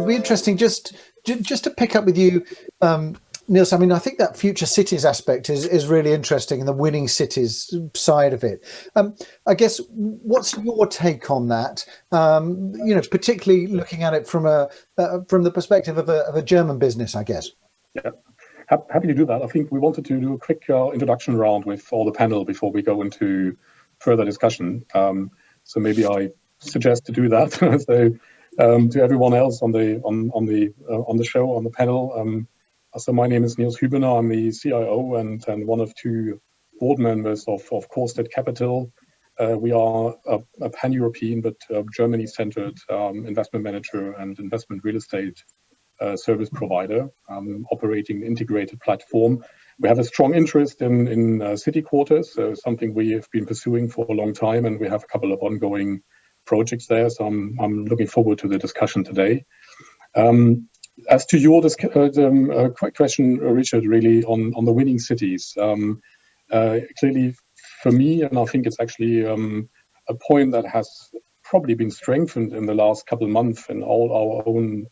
be interesting just to pick up with you, Nils. I mean, I think that future cities aspect is really interesting, and the winning cities side of it. I guess, what's your take on that? Particularly looking at it from the perspective of a German business, I guess. Yeah, happy to do that. I think we wanted to do a quick introduction round with all the panel before we go into further discussion. So maybe I suggest to do that. So to everyone else on the show, on the panel. So my name is Nils Hübener. I'm the CIO and one of two board members of CORESTATE Capital. We are a pan-European but Germany-centered investment manager and investment real estate service provider, operating an integrated platform. We have a strong interest in city quarters, something we have been pursuing for a long time, and we have a couple of ongoing projects there. So I'm looking forward to the discussion today. As to your question, Richard, really on the winning cities, clearly for me, and I think it's actually a point that has probably been strengthened in the last couple of months in all our own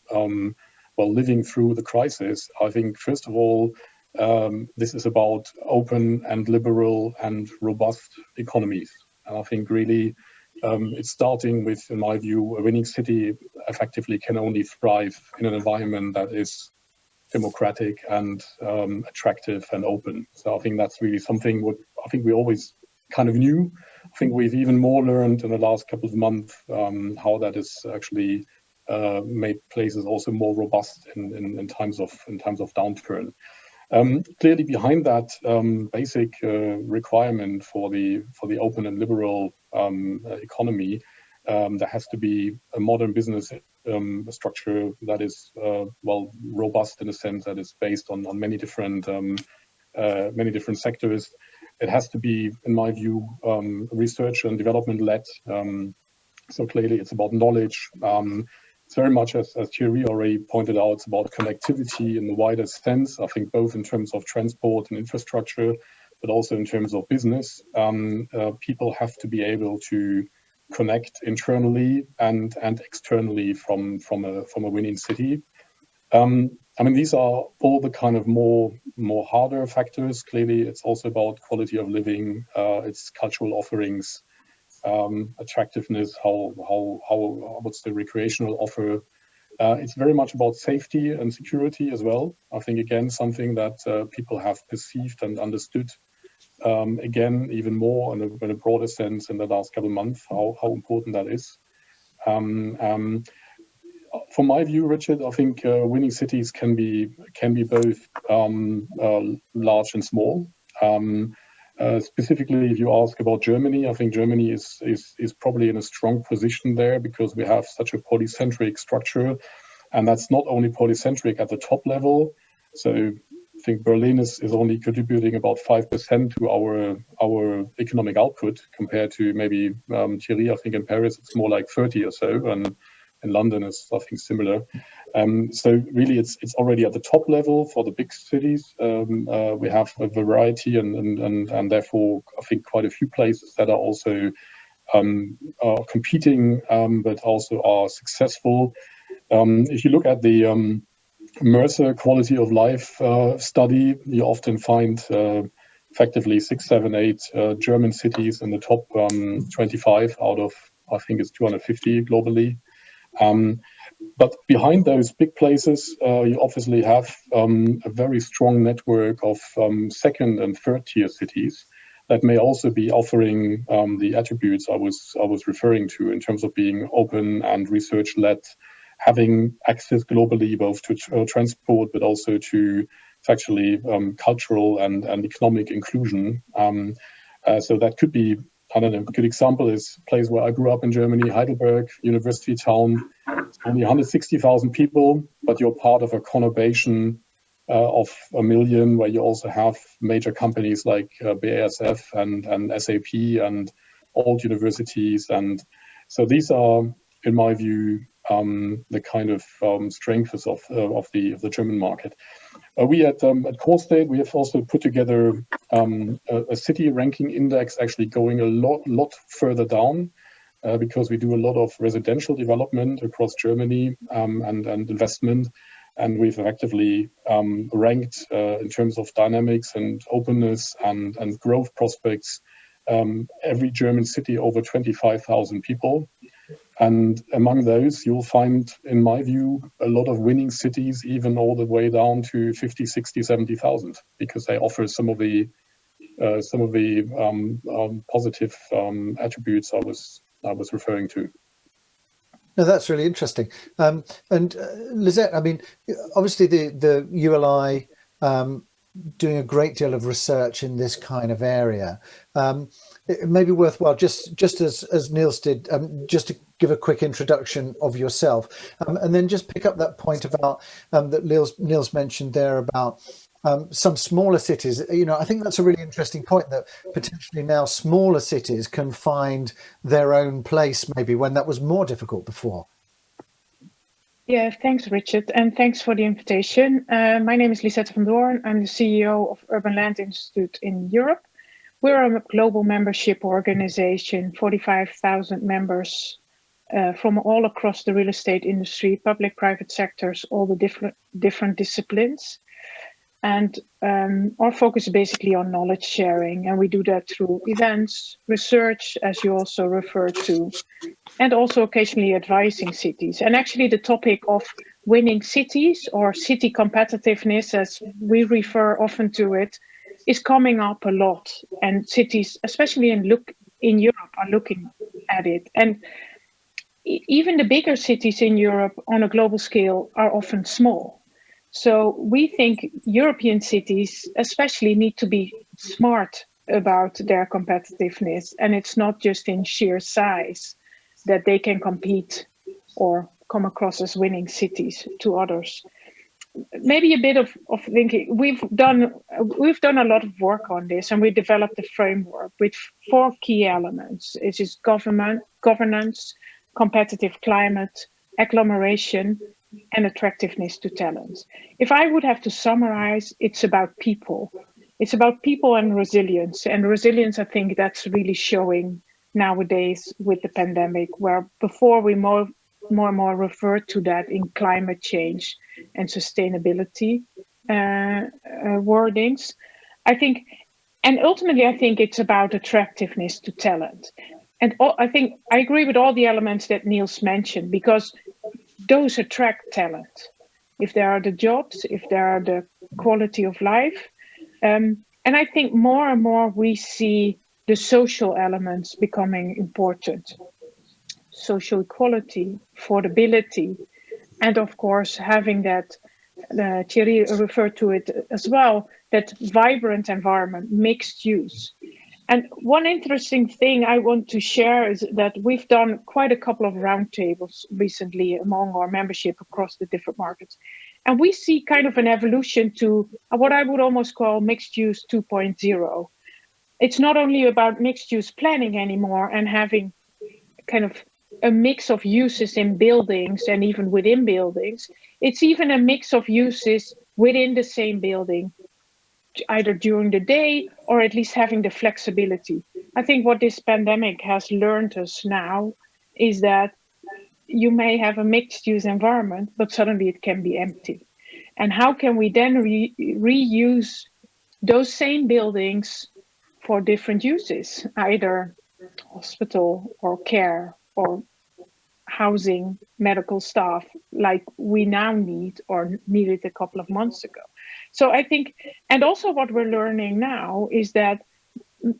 living through the crisis. I think, first of all, this is about open and liberal and robust economies. And I think really it's starting with, in my view, a winning city effectively can only thrive in an environment that is democratic and attractive and open. So I think that's really something what I think we always kind of knew. I think we've even more learned in the last couple of months how that is actually made places also more robust in times of downturn. Clearly, behind that basic requirement for the open and liberal economy, there has to be a modern business structure that is robust in a sense that is based on many different sectors. It has to be, in my view, research and development led. So clearly, it's about knowledge. It's very much, as Thierry already pointed out, it's about connectivity in the widest sense. I think both in terms of transport and infrastructure, but also in terms of business. People have to be able to connect internally and externally from a winning city. I mean, these are all the kind of more harder factors. Clearly, it's also about quality of living, it's cultural offerings, attractiveness, what's the recreational offer. It's very much about safety and security as well. I think, again, something that people have perceived and understood, again, even more in a broader sense in the last couple of months, how important that is. From my view, Richard, I think winning cities can be both large and small. Specifically, if you ask about Germany, I think Germany is probably in a strong position there because we have such a polycentric structure, and that's not only polycentric at the top level. So I think Berlin is only contributing about 5% to our economic output compared to maybe Thierry. I think in Paris it's more like 30 or so, and in London is I think similar. So really, it's already at the top level for the big cities. We have a variety, and therefore I think quite a few places that are also competing, but also are successful. If you look at the Mercer quality of life study, you often find effectively 6, 7, 8 German cities in the top 25 out of I think it's 250 globally. But behind those big places, you obviously have a very strong network of second and third tier cities that may also be offering the attributes I was referring to in terms of being open and research led, having access globally both to transport but also to actually cultural and economic inclusion. So that could be, I don't know, a good example is a place where I grew up in Germany, Heidelberg, university town. It's only 160,000 people, but you're part of a conurbation of 1 million, where you also have major companies like BASF and SAP and old universities. And so these are, in my view, the kind of strengths of the German market. We at CORESTATE, we have also put together a city ranking index, actually going a lot further down. because we do a lot of residential development across Germany and investment. And we've effectively ranked in terms of dynamics and openness and growth prospects every German city over 25,000 people. And among those, you'll find, in my view, a lot of winning cities, even all the way down to 50, 60, 70,000, because they offer some of the positive attributes I was referring to. No, that's really interesting. And Lisette, I mean, obviously the ULI doing a great deal of research in this kind of area. It may be worthwhile, just as Nils did, just to give a quick introduction of yourself, and then just pick up that point about that Nils mentioned there about some smaller cities. You know, I think that's a really interesting point, that potentially now smaller cities can find their own place, maybe when that was more difficult before. Yeah, thanks, Richard, and thanks for the invitation. My name is Lisette van Doorn. I'm the CEO of Urban Land Institute in Europe. We're a global membership organization, 45,000 members from all across the real estate industry, public, private sectors, all the different disciplines. And our focus is basically on knowledge sharing, and we do that through events, research, as you also referred to, and also occasionally advising cities. And actually the topic of winning cities, or city competitiveness, as we refer often to it, is coming up a lot. And cities, especially in Europe, are looking at it. And even the bigger cities in Europe on a global scale are often small. So we think European cities especially need to be smart about their competitiveness, and it's not just in sheer size that they can compete or come across as winning cities to others. Maybe a bit of thinking. We've done a lot of work on this, and we developed a framework with 4 key elements. It is governance, competitive climate, agglomeration, and attractiveness to talent. If I would have to summarize, it's about people. It's about people and resilience. And resilience, I think that's really showing nowadays with the pandemic, where before we more and more referred to that in climate change and sustainability wordings. I think, and ultimately, I think it's about attractiveness to talent. And I think I agree with all the elements that Nils mentioned, because those attract talent. If there are the jobs, if there are the quality of life. And I think more and more we see the social elements becoming important. Social equality, affordability, and of course having that, Thierry referred to it as well, that vibrant environment, mixed use. And one interesting thing I want to share is that we've done quite a couple of roundtables recently among our membership across the different markets. And we see kind of an evolution to what I would almost call mixed use 2.0. It's not only about mixed use planning anymore and having kind of a mix of uses in buildings and even within buildings. It's even a mix of uses within the same building, either during the day or at least having the flexibility. I think what this pandemic has learned us now is that you may have a mixed use environment, but suddenly it can be empty. And how can we then reuse those same buildings for different uses, either hospital or care or housing, medical staff, like we now need or needed a couple of months ago. So I think, and also what we're learning now is that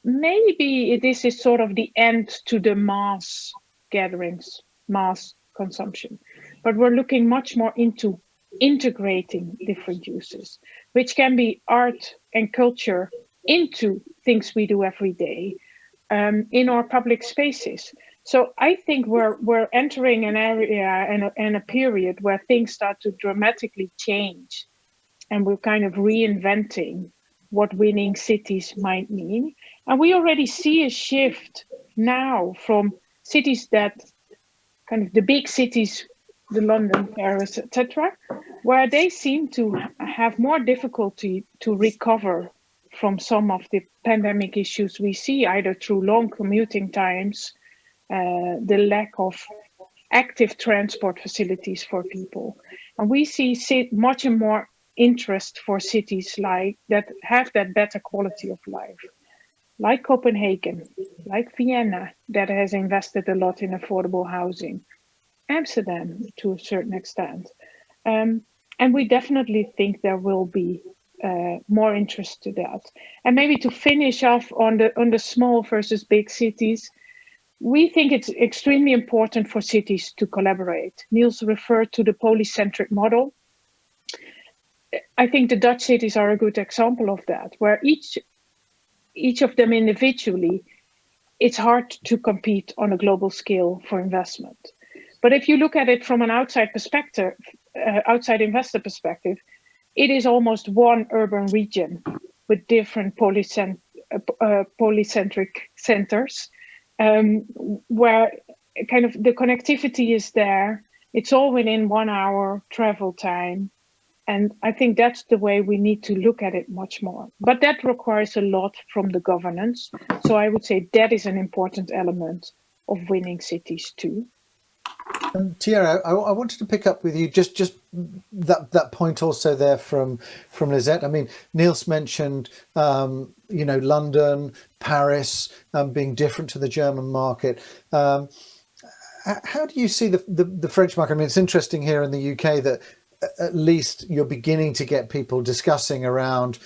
maybe this is sort of the end to the mass gatherings, mass consumption, but we're looking much more into integrating different uses, which can be art and culture into things we do every day in our public spaces. So I think we're entering an area and a period where things start to dramatically change, and we're kind of reinventing what winning cities might mean. And we already see a shift now from cities that kind of the big cities, the London, Paris, etc., where they seem to have more difficulty to recover from some of the pandemic issues we see, either through long commuting times the lack of active transport facilities for people. And we see much more interest for cities like that have that better quality of life, like Copenhagen, like Vienna, that has invested a lot in affordable housing, Amsterdam to a certain extent. And we definitely think there will be more interest to that. And maybe to finish off on the small versus big cities, we think it's extremely important for cities to collaborate. Nils referred to the polycentric model. I think the Dutch cities are a good example of that, where each of them individually, it's hard to compete on a global scale for investment. But if you look at it from an outside perspective, outside investor perspective, it is almost one urban region with different polycentric centers, where kind of the connectivity is there. It's all within 1 hour travel time. And I think that's the way we need to look at it much more. But that requires a lot from the governance. So I would say that is an important element of winning cities too. Thierry, I wanted to pick up with you just that point also there from Lisette. I mean, Nils mentioned London, Paris being different to the German market. How do you see the French market? I mean, it's interesting here in the UK that at least you're beginning to get people discussing around,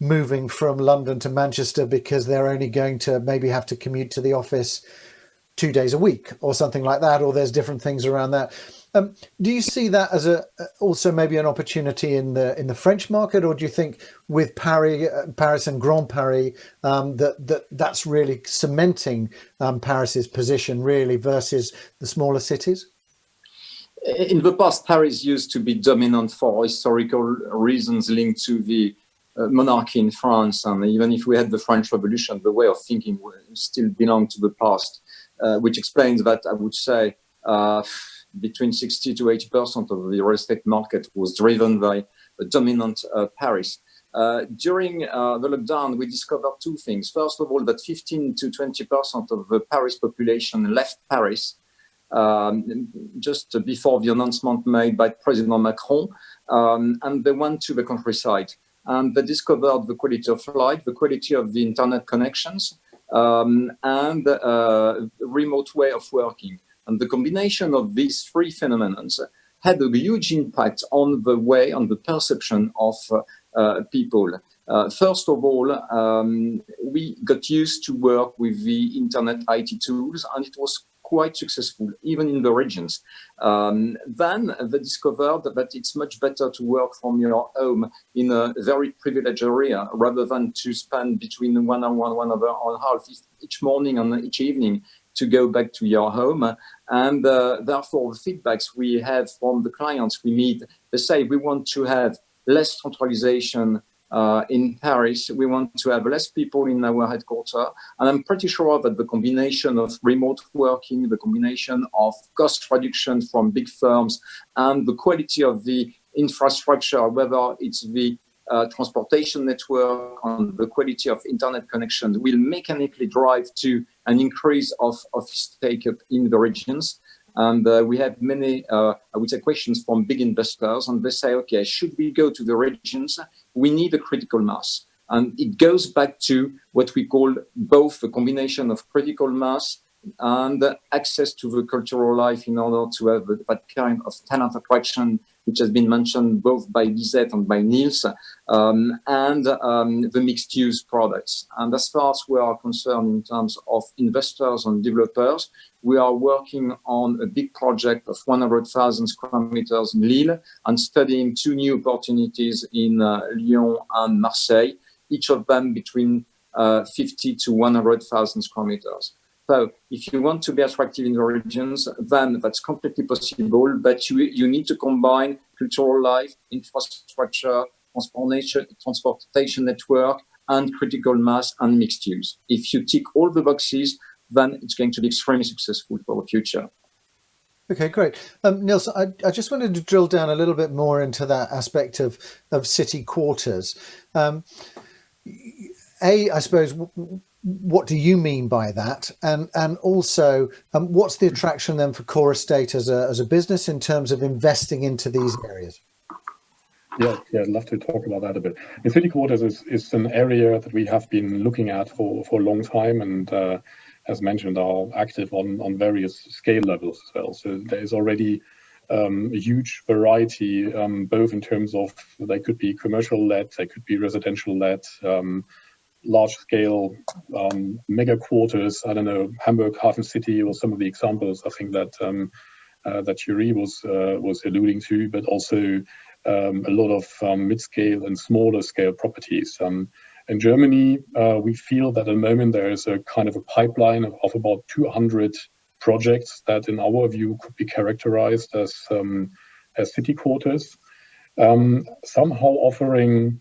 moving from London to Manchester because they're only going to maybe have to commute to the office 2 days a week or something like that, or there's different things around that. Do you see that as also maybe an opportunity in the French market, or do you think with Paris and Grand Paris that's really cementing Paris's position really versus the smaller cities? In the past, Paris used to be dominant for historical reasons linked to the monarchy in France, and even if we had the French Revolution, the way of thinking still belonged to the past. Which explains that I would say between 60 to 80% of the real estate market was driven by a dominant Paris. During the lockdown, we discovered two things. First of all, that 15 to 20% of the Paris population left Paris just before the announcement made by President Macron, and they went to the countryside. And they discovered the quality of life, the quality of the internet connections, and remote way of working. And the combination of these three phenomena had a huge impact on the perception of people. First of all, we got used to work with the internet IT tools, and it was quite successful, even in the regions. Then they discovered that it's much better to work from your home in a very privileged area rather than to spend between 1 hour and 1 hour and a half each morning and each evening to go back to your home. And therefore, the feedbacks we have from the clients we meet, they say we want to have less centralization in Paris. We want to have less people in our headquarters. And I'm pretty sure that the combination of remote working, the combination of cost reduction from big firms, and the quality of the infrastructure, whether it's the transportation network and the quality of internet connections, will mechanically drive to an increase of take-up in the regions. And we have many, I would say, questions from big investors, and they say, okay, should we go to the regions? We need a critical mass. And it goes back to what we call both a combination of critical mass and access to the cultural life in order to have that kind of talent attraction, which has been mentioned both by Lisette and by Nils, and the mixed-use products. And as far as we are concerned in terms of investors and developers, we are working on a big project of 100,000 square meters in Lille and studying two new opportunities in Lyon and Marseille, each of them between 50 to 100,000 square meters. So if you want to be attractive in the regions, then that's completely possible, but you need to combine cultural life, infrastructure, transportation network, and critical mass and mixed use. If you tick all the boxes, then it's going to be extremely successful for the future. Okay, great. Nils, I just wanted to drill down a little bit more into that aspect of city quarters. I suppose, what do you mean by that? And also, what's the attraction then for CORESTATE as a business in terms of investing into these areas? Yeah, I'd love to talk about that a bit. The city quarters is an area that we have been looking at for a long time, and as mentioned, are active on various scale levels as well. So there is already a huge variety, both in terms of they could be commercial-led, they could be residential-led, large-scale mega quarters. I don't know, Hamburg, Hafen City, or some of the examples I think that that Thierry was alluding to, but also a lot of mid-scale and smaller scale properties. In Germany, we feel that at the moment there is a kind of a pipeline of about 200 projects that, in our view, could be characterized as city quarters, somehow offering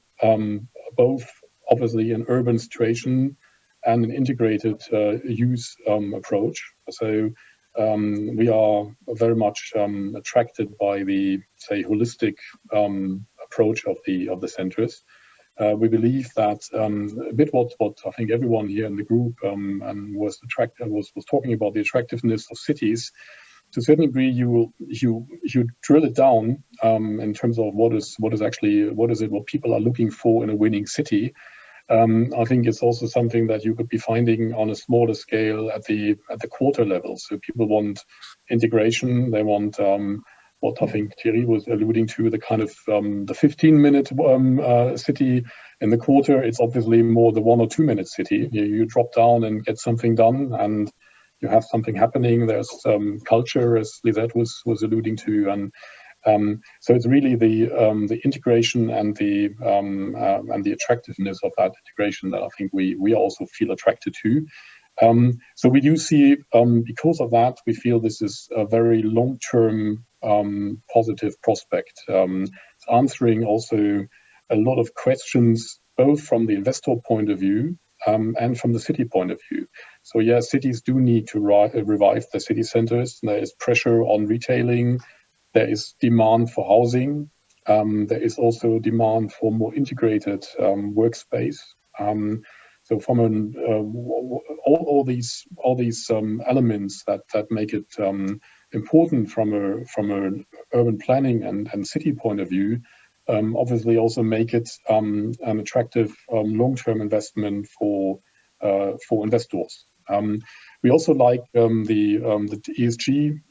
both obviously an urban situation and an integrated use approach. So we are very much attracted by the, say, holistic approach of the centres. We believe that a bit what I think everyone here in the group and was talking about the attractiveness of cities. To a certain degree, you drill it down in terms of what is what people are looking for in a winning city. I think it's also something that you could be finding on a smaller scale at the quarter level. So people want integration. They want what I think Thierry was alluding to, the kind of the 15-minute city. In the quarter, it's obviously more the 1 or 2 minute city. You drop down and get something done, and you have something happening. There's culture, as Lisette was alluding to, and so it's really the integration and the attractiveness of that integration that I think we also feel attracted to. So we do see, because of that, we feel this is a very long-term positive prospect. It's answering also a lot of questions, both from the investor point of view and from the city point of view. So yeah, cities do need to revive the city centers. There is pressure on retailing. There is demand for housing. There is also demand for more integrated workspace. So from all these elements that make it important from an urban planning and city point of view, obviously also make it an attractive long-term investment for investors. We also like the ESG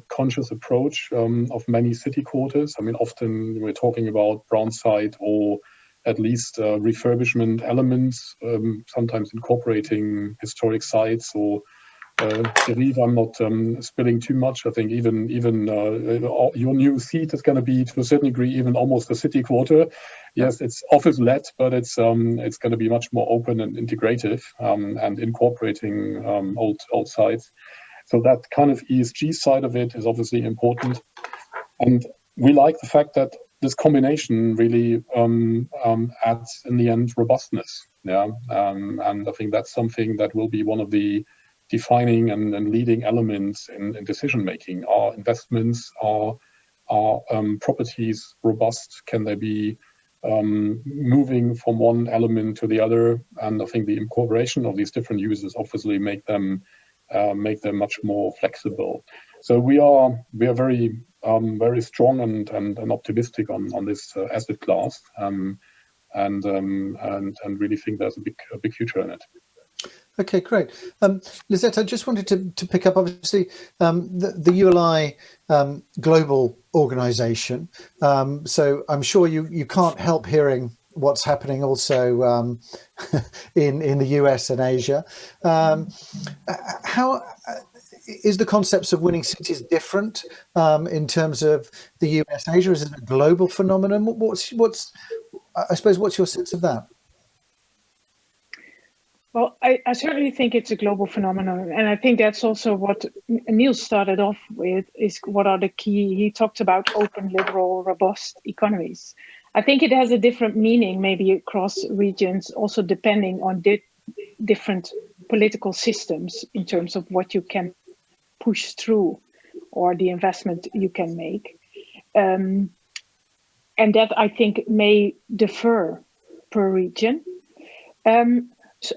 conscious approach of many city quarters. I mean, often we're talking about brown site or at least refurbishment elements, sometimes incorporating historic sites or Thierry, I'm not spilling too much. I think even your new seat is going to be, to a certain degree, even almost a city quarter. Yes, it's office-led, but it's going to be much more open and integrative and incorporating old sites. So that kind of ESG side of it is obviously important. And we like the fact that this combination really adds, in the end, robustness. Yeah, and I think that's something that will be one of the defining and leading elements in decision making. Are investments, are properties robust? Can they be moving from one element to the other? And I think the incorporation of these different uses obviously make them much more flexible. So we are very strong and optimistic on this asset class, and really think there's a big future in it. Okay, great. Lisette, I just wanted to pick up, obviously, the ULI global organisation. So I'm sure you can't help hearing what's happening also in the US and Asia. How is the concepts of winning cities different in terms of the US, Asia? Is it a global phenomenon? What's your sense of that? Well, I certainly think it's a global phenomenon. And I think that's also what Nils started off with, is what are the key. He talked about open, liberal, robust economies. I think it has a different meaning, maybe across regions, also depending on different political systems in terms of what you can push through or the investment you can make. And that, I think, may differ per region.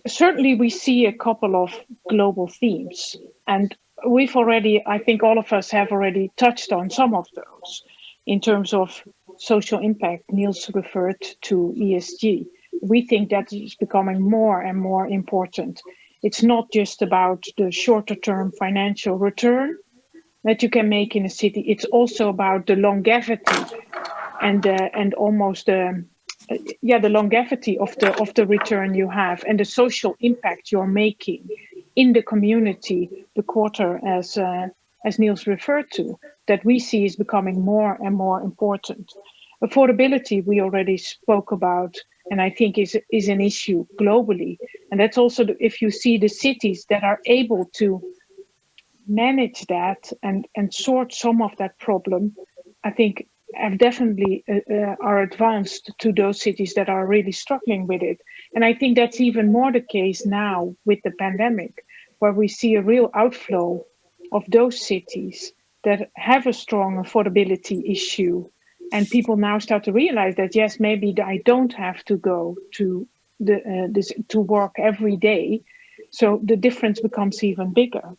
certainly we see a couple of global themes, and we've already, I think all of us have already touched on some of those. In terms of social impact, Nils referred to ESG. We think that is becoming more and more important. It's not just about the shorter term financial return that you can make in a city. It's also about the longevity and almost the longevity of the return you have and the social impact you're making in the community, the quarter, as Nils referred to, that we see is becoming more and more important. Affordability, we already spoke about, and I think is an issue globally. And that's also, if you see the cities that are able to manage that and sort some of that problem, I think have definitely are advanced to those cities that are really struggling with it. And I think that's even more the case now with the pandemic, where we see a real outflow of those cities that have a strong affordability issue. And people now start to realize that, yes, maybe I don't have to go to to work every day. So the difference becomes even bigger.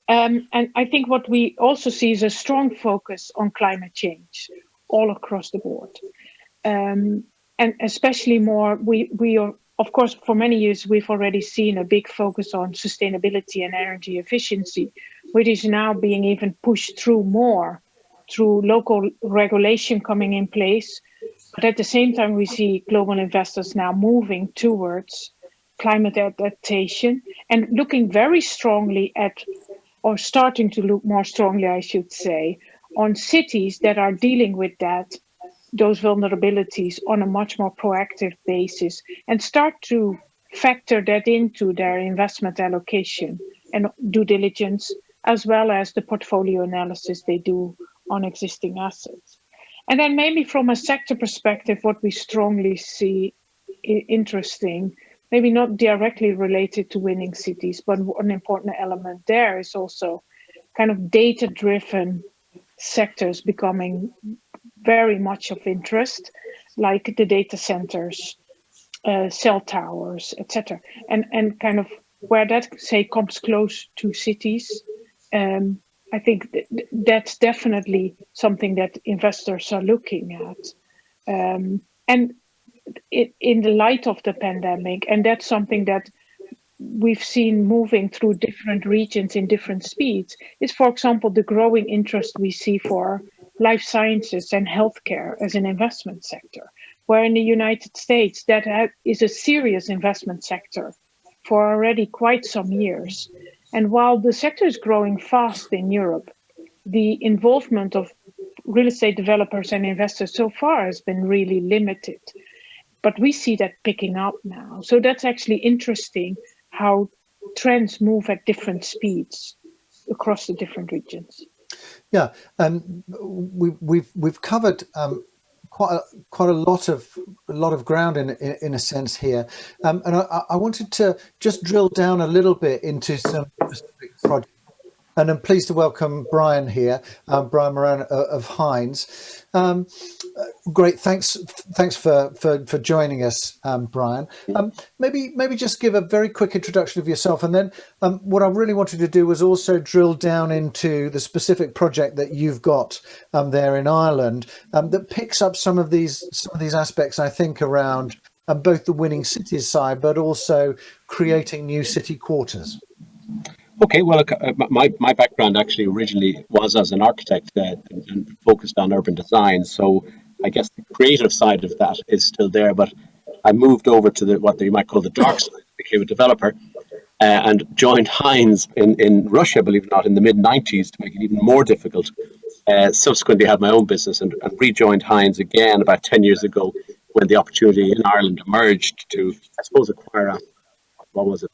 And I think what we also see is a strong focus on climate change all across the board. And especially more, we are, of course, for many years, we've already seen a big focus on sustainability and energy efficiency, which is now being even pushed through more through local regulation coming in place. But at the same time, we see global investors now moving towards climate adaptation and looking very strongly at, or starting to look more strongly, I should say, on cities that are dealing with those vulnerabilities on a much more proactive basis and start to factor that into their investment allocation and due diligence, as well as the portfolio analysis they do on existing assets. And then maybe from a sector perspective, what we strongly see interesting, maybe not directly related to winning cities, but an important element there is also kind of data-driven sectors becoming very much of interest, like the data centers, cell towers, etc. And kind of where that, say, comes close to cities, I think that's definitely something that investors are looking at. And in the light of the pandemic, and that's something that we've seen moving through different regions in different speeds, is, for example, the growing interest we see for life sciences and healthcare as an investment sector, where in the United States that is a serious investment sector for already quite some years. And while the sector is growing fast in Europe, the involvement of real estate developers and investors so far has been really limited. But we see that picking up now. So that's actually interesting how trends move at different speeds across the different regions. Yeah, and we've covered quite a lot of ground in a sense here, and I wanted to just drill down a little bit into some specific projects. And I'm pleased to welcome Brian here, Brian Moran of Hines. Great, thanks for joining us, Brian. Maybe just give a very quick introduction of yourself, and then what I really wanted to do was also drill down into the specific project that you've got there in Ireland that picks up some of these aspects, I think, around both the winning cities side, but also creating new city quarters. Okay, well, my background actually originally was as an architect and focused on urban design. So I guess the creative side of that is still there, but I moved over to what you might call the dark side, became a developer, and joined Hines in Russia, believe it or not, in the mid-90s to make it even more difficult. Subsequently had my own business and rejoined Hines again about 10 years ago when the opportunity in Ireland emerged to, I suppose, acquire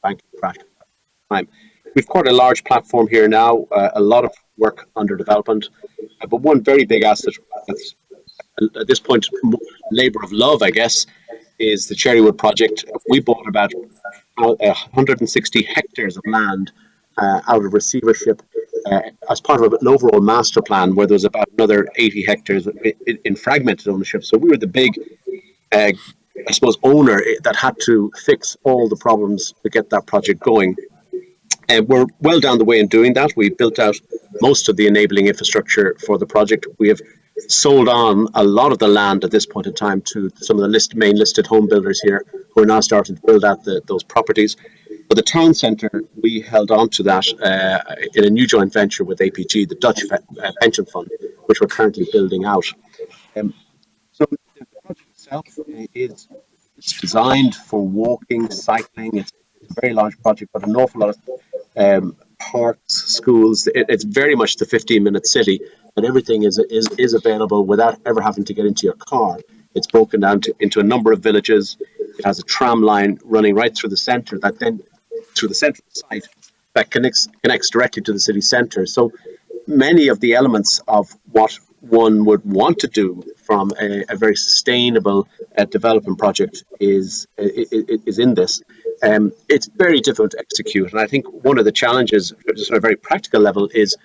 banking crash at the time. We've quite a large platform here now, a lot of work under development, but one very big asset that's at this point labour of love, I guess, is the Cherrywood project. We bought about 160 hectares of land out of receivership as part of an overall master plan where there was about another 80 hectares in fragmented ownership. So we were the big I suppose, owner that had to fix all the problems to get that project going. And we're well down the way in doing that. We built out most of the enabling infrastructure for the project. We have sold on a lot of the land at this point in time to some of the main listed home builders here, who are now starting to build out those properties. But the town centre, we held on to that in a new joint venture with APG, the Dutch pension fund, which we're currently building out. So the project itself is designed for walking, cycling. It's a very large project, but an awful lot of parks, schools. It's very much the 15-minute city, and everything is available without ever having to get into your car. It's broken down into a number of villages. It has a tram line running right through the centre, that then through the central site that connects directly to the city centre. So many of the elements of what one would want to do from a very sustainable development project is in this. It's very difficult to execute, and I think one of the challenges, just on a very practical level, is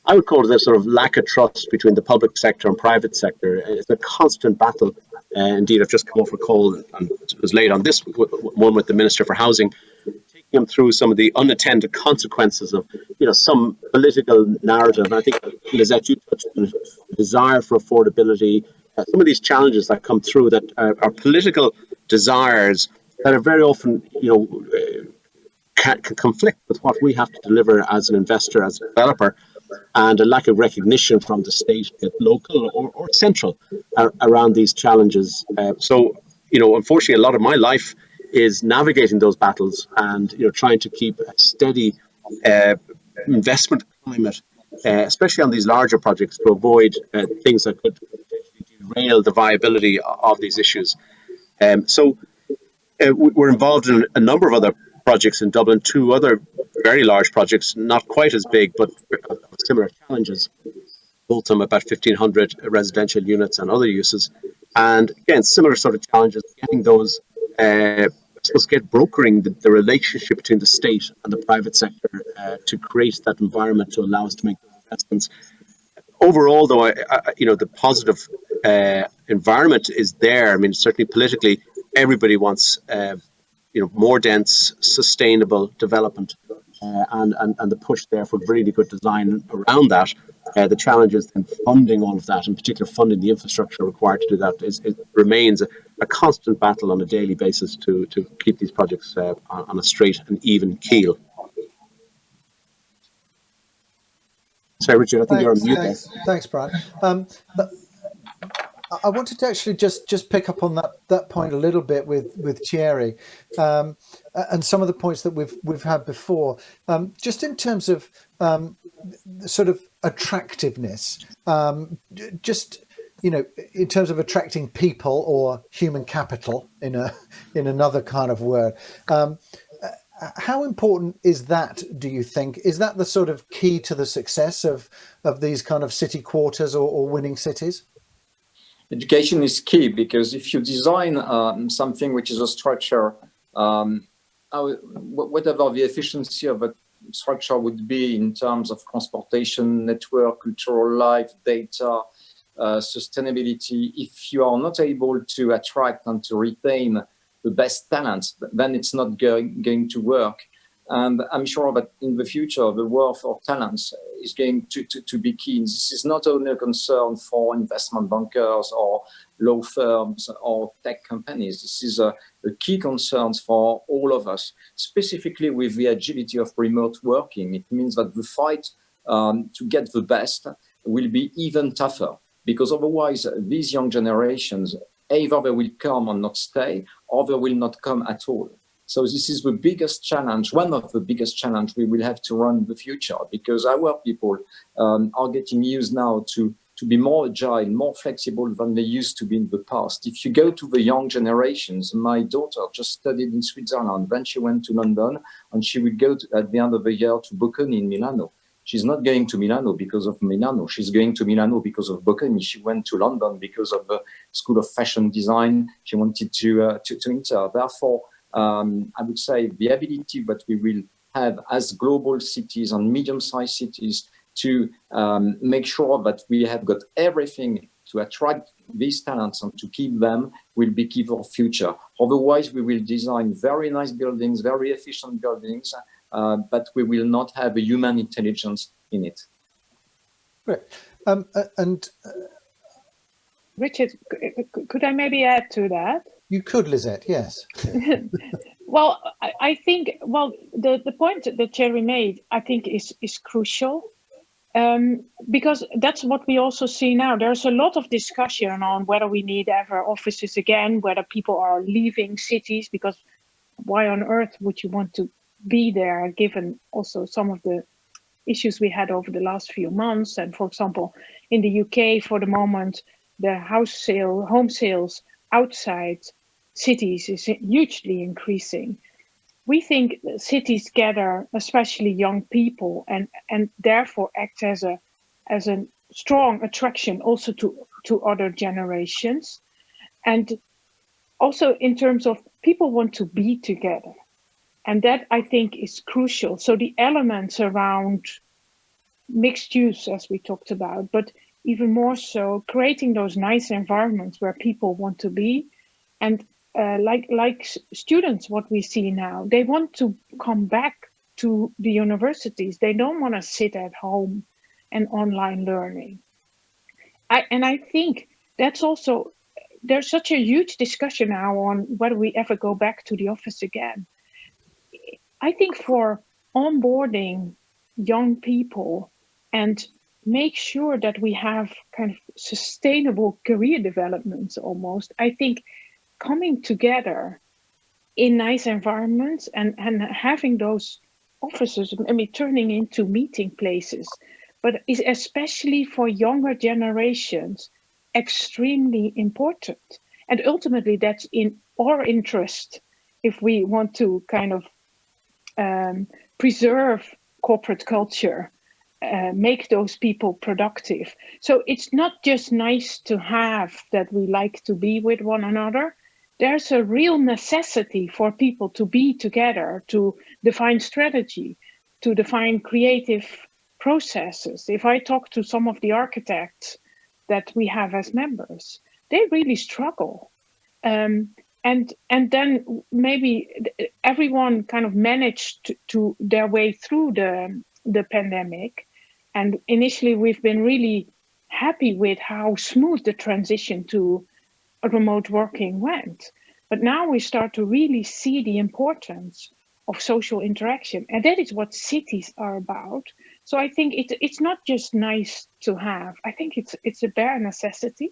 I would call it a sort of lack of trust between the public sector and private sector. It's a constant battle. Indeed, I've just come off a call, and it was late on this one with the Minister for Housing, taking him through some of the unattended consequences of, some political narrative. And I think, Lisette, you touched on the desire for affordability, some of these challenges that come through that are political desires that are very often, can conflict with what we have to deliver as an investor, as a developer, and a lack of recognition from the state, local or central, around these challenges. So, unfortunately, a lot of my life is navigating those battles and, trying to keep a steady investment climate, especially on these larger projects, to avoid things that could derail the viability of these issues. So we're involved in a number of other projects in Dublin, 2 other very large projects, not quite as big, but similar challenges, both of them about 1,500 residential units and other uses. And again, similar sort of challenges, getting those, brokering the relationship between the state and the private sector to create that environment to allow us to make those investments. Overall, though, the positive environment is there. I mean, certainly politically, everybody wants more dense, sustainable development, and the push there for really good design around that. The challenge is in funding all of that, in particular funding the infrastructure required to do that. It remains a constant battle on a daily basis to keep these projects on a straight and even keel. Sorry, Richard, I think you're on mute. Thanks, Brian. I wanted to actually just pick up on that point a little bit with Thierry, and some of the points that we've had before, just in terms of sort of attractiveness, in terms of attracting people or human capital in another kind of word. How important is that, do you think? Is that the sort of key to the success of these kind of city quarters or winning cities? Education is key, because if you design something which is a structure, whatever the efficiency of a structure would be in terms of transportation, network, cultural life, data, sustainability, if you are not able to attract and to retain the best talents, then it's not going to work. And I'm sure that in the future, the war for talents is going to be key. And this is not only a concern for investment bankers or law firms or tech companies. This is a key concern for all of us, specifically with the agility of remote working. It means that the fight to get the best will be even tougher, because otherwise these young generations, either they will come and not stay, or they will not come at all. So this is the biggest challenge, one of the biggest challenges we will have to run in the future, because our people are getting used now to be more agile, more flexible than they used to be in the past. If you go to the young generations, my daughter just studied in Switzerland, then she went to London, and she will go at the end of the year to Bocconi in Milano. She's not going to Milano because of Milano. She's going to Milano because of Bocconi. She went to London because of the School of Fashion Design she wanted to enter. Therefore, I would say the ability that we will have as global cities and medium-sized cities to make sure that we have got everything to attract these talents and to keep them will be key for future. Otherwise, we will design very nice buildings, very efficient buildings, but we will not have a human intelligence in it. Great. Richard, could I maybe add to that? You could, Lisette, yes. Well, I think, the point that Thierry made, I think is crucial. Because that's what we also see now. There's a lot of discussion on whether we need ever offices again, whether people are leaving cities, because why on earth would you want to be there, given also some of the issues we had over the last few months. And for example, in the UK, for the moment, the home sales outside cities is hugely increasing. We think cities gather, especially young people, and therefore act as a strong attraction also to other generations. And also in terms of people want to be together. And that I think is crucial. So the elements around mixed use, as we talked about, but even more so creating those nice environments where people want to be. And like students, what we see now, they want to come back to the universities. They don't want to sit at home and online learning. I think that's also, there's such a huge discussion now on whether we ever go back to the office again. I think for onboarding young people and make sure that we have kind of sustainable career developments almost, I think coming together in nice environments and having those offices, I mean, turning into meeting places, but is especially for younger generations extremely important. And ultimately that's in our interest if we want to kind of preserve corporate culture, make those people productive. So it's not just nice to have that we like to be with one another. There's a real necessity for people to be together, to define strategy, to define creative processes. If I talk to some of the architects that we have as members, they really struggle. And then maybe everyone kind of managed to their way through the pandemic. And initially we've been really happy with how smooth the transition to remote working went. But now we start to really see the importance of social interaction. And that is what cities are about. So I think it's not just nice to have. I think it's a bare necessity.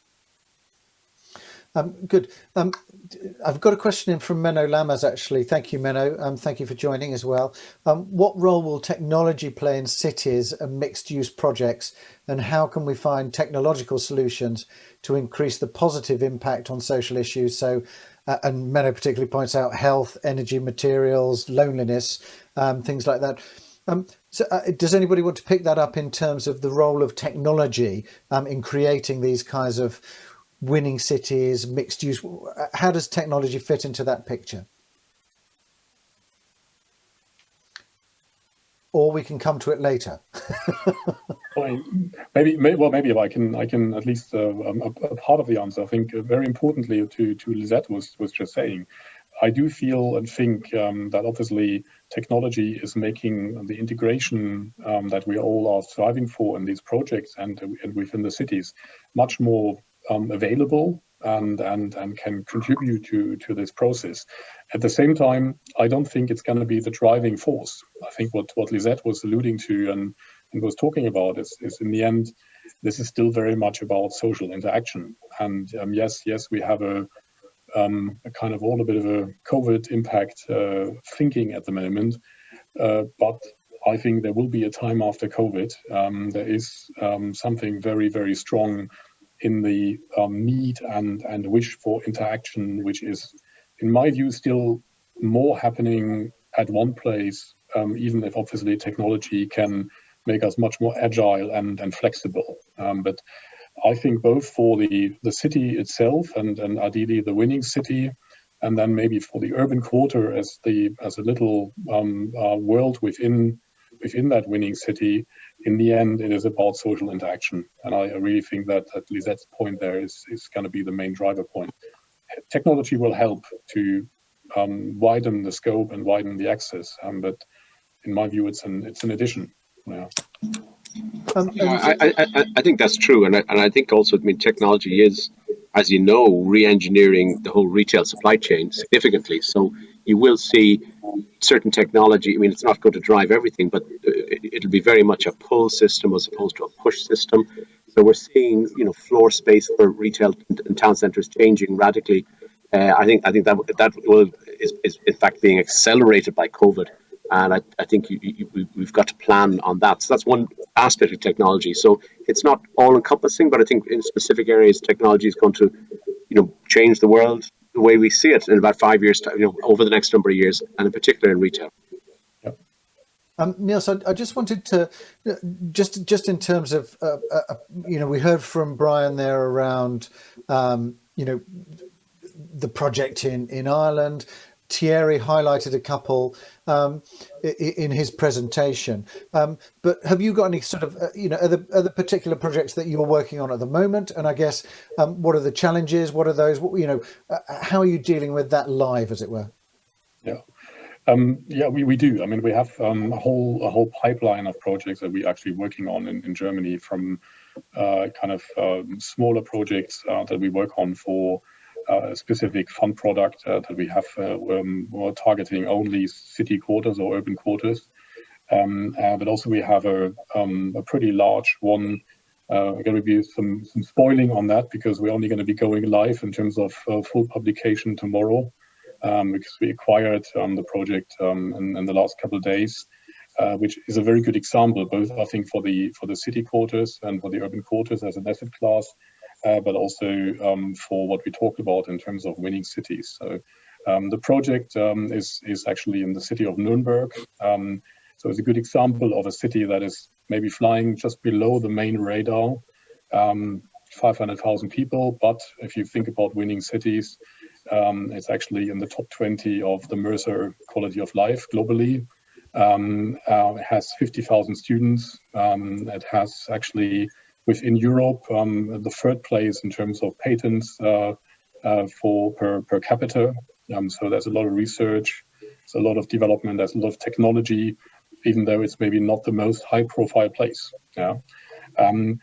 Good. I've got a question in from Menno Lammers, actually. Thank you, Menno. Thank you for joining as well. What role will technology play in cities and mixed-use projects, and how can we find technological solutions to increase the positive impact on social issues? So, and Menno particularly points out health, energy, materials, loneliness, things like that. Does anybody want to pick that up in terms of the role of technology in creating these kinds of winning cities, mixed use? How does technology fit into that picture? Or we can come to it later. Maybe if I can at least a part of the answer. I think very importantly to Lisette was just saying, I do feel and think that obviously technology is making the integration that we all are striving for in these projects and within the cities much more available and can contribute to this process. At the same time, I don't think it's going to be the driving force. I think what Lisette was alluding to and was talking about is in the end, this is still very much about social interaction. And yes, we have a kind of all a bit of a COVID impact thinking at the moment, but I think there will be a time after COVID. There is something very, very strong in the need and wish for interaction, which is, in my view, still more happening at one place, even if obviously technology can make us much more agile and flexible. But I think both for the city itself and ideally the winning city, and then maybe for the urban quarter as a little world within that winning city, in the end, it is about social interaction. And I really think that Lisette's point there is going to be the main driver point. Technology will help to widen the scope and widen the access, but in my view, it's an addition. Yeah. I think that's true, and I think also, I mean, technology is, as you know, re-engineering the whole retail supply chain significantly. So you will see certain technology. I mean, it's not going to drive everything, but it'll be very much a pull system as opposed to a push system. So we're seeing, floor space for retail and town centres changing radically. I think that is in fact being accelerated by COVID. And I think we've got to plan on that. So that's one aspect of technology. So it's not all encompassing, but I think in specific areas, technology is going to, change the world the way we see it in about 5 years, over the next number of years, and in particular in retail. Nils, I just wanted to, just in terms of, we heard from Brian there around, the project in Ireland. Thierry highlighted a couple in his presentation, but have you got any sort of other particular projects that you're working on at the moment? And I guess what are the challenges? What are those? How are you dealing with that live, as it were? Yeah, we do. I mean, we have a whole pipeline of projects that we're actually working on in Germany, from smaller projects that we work on for a specific fund product that we have. We're targeting only city quarters or urban quarters, but also we have a pretty large one. Going to be some spoiling on that, because we're only going to be going live in terms of full publication tomorrow, because we acquired the project in the last couple of days, which is a very good example, both I think for the city quarters and for the urban quarters as an asset class, but also for what we talked about in terms of winning cities. So the project is actually in the city of Nuremberg. So it's a good example of a city that is maybe flying just below the main radar, 500,000 people. But if you think about winning cities, it's actually in the top 20 of the Mercer quality of life globally. It has 50,000 students. It has actually, within Europe, the third place in terms of patents for per capita. So there's a lot of research, there's a lot of development, there's a lot of technology, even though it's maybe not the most high-profile place. Yeah. And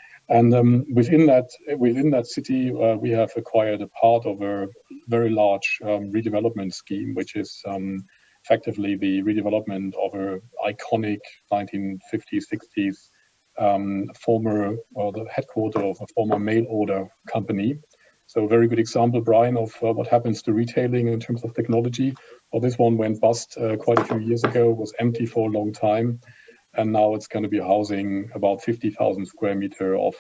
within that city, we have acquired a part of a very large redevelopment scheme, which is effectively the redevelopment of an iconic 1950s, 60s the headquarter of a former mail order company. So a very good example, Brian, of what happens to retailing in terms of technology. Well, this one went bust quite a few years ago, was empty for a long time, and now it's going to be housing about 50,000 square meter of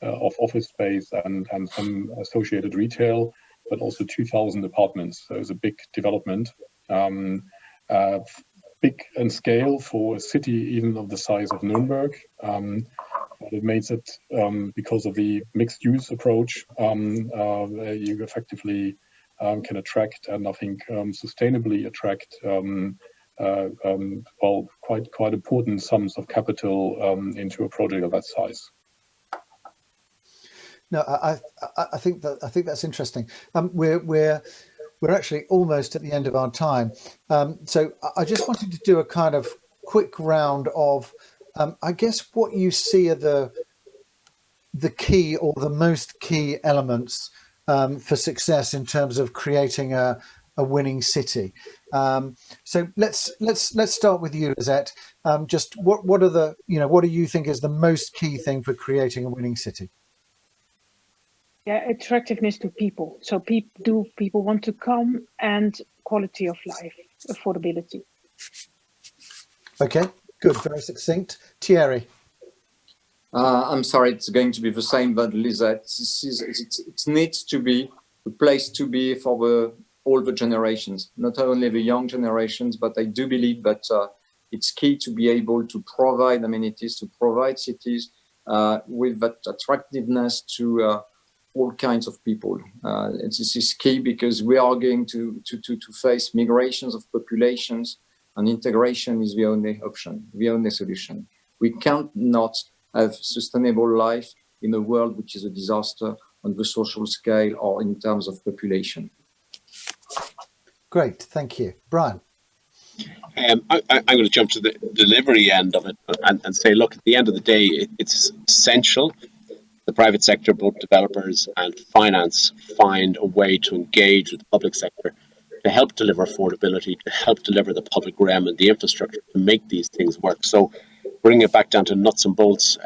office space and some associated retail, but also 2,000 apartments. So it's a big development, big in scale for a city even of the size of Nuremberg. But it makes it, because of the mixed use approach, you effectively can attract, and I think sustainably attract, quite important sums of capital into a project of that size. No, I think that's interesting. We're actually almost at the end of our time, so I just wanted to do a kind of quick round of, I guess, what you see are the key or the most key elements for success in terms of creating a winning city. So let's start with you, Lisette. Just what do you think is the most key thing for creating a winning city? Yeah, attractiveness to people. So do people want to come, and quality of life, affordability. Okay, good, very succinct. Thierry. I'm sorry, it's going to be the same, but Lisette, it needs to be a place to be for all the generations, not only the young generations, but I do believe that it's key to be able to provide amenities, to provide cities with that attractiveness to all kinds of people. This is key because we are going to face migrations of populations, and integration is the only option, the only solution. We can't not have sustainable life in a world which is a disaster on the social scale or in terms of population. Great, thank you. Brian. I'm going to jump to the delivery end of it and say, look, at the end of the day, it's essential the private sector, both developers and finance, find a way to engage with the public sector to help deliver affordability, to help deliver the public realm and the infrastructure to make these things work. So bringing it back down to nuts and bolts,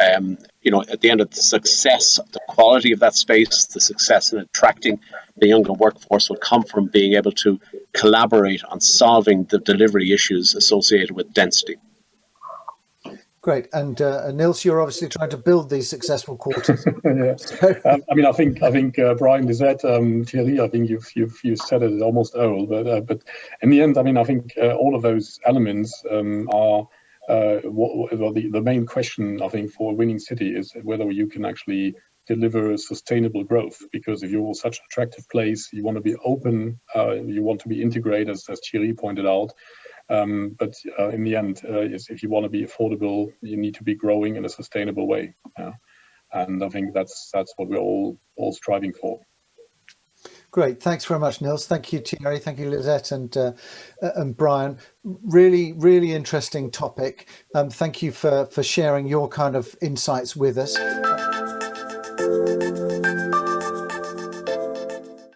you know, at the end of the success, the quality of that space, the success in attracting the younger workforce will come from being able to collaborate on solving the delivery issues associated with density. Great, and Nils, you're obviously trying to build these successful quarters. Yeah. I mean, I think Brian, Lisette, Thierry, I think you've said it almost all, but in the end, I mean, I think all of those elements are the main question. I think for a winning city is whether you can actually deliver sustainable growth. Because if you're such an attractive place, you want to be open, you want to be integrated, as Thierry pointed out. But in the end, if you want to be affordable, you need to be growing in a sustainable way. And I think that's what we're all striving for. Great, thanks very much, Nils. Thank you, Thierry. Thank you, Lisette and Brian. Really interesting topic. Thank you for sharing your kind of insights with us.